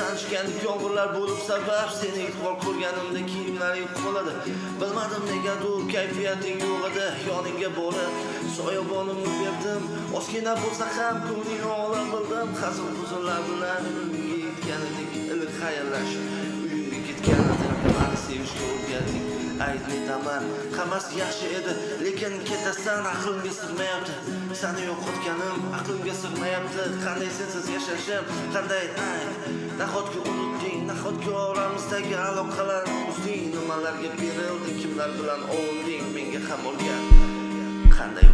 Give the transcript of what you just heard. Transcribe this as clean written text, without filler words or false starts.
tanishganlik yomg'irlar bo'lib sabab seni e'tibor ko'rganimda kiyimlaring qoladi. Bilmadim negadir kayfiyating yo'q edi. Yoningga borib soyabonimni berdim. Ozgina bo'lsa ham ko'ngling ola bildim. Hazil huzurlar bilan uyga yetganidek iliq xayrlashib uyingga ketganidek meni sevishga o'rgatding. Aytmayman, hammasi yaxshi edi, lekin ketasan aqlimga sig'mayapti. Seni yo'qotganim aqlimga sig'mayapti. Qanday sensiz yashashim, qanday nahotki unutding, nahotki oramizdagi aloqalarni uzding, nimalarga berilding, kimlar bilan ovunding, menga ham o'rgat. Qanday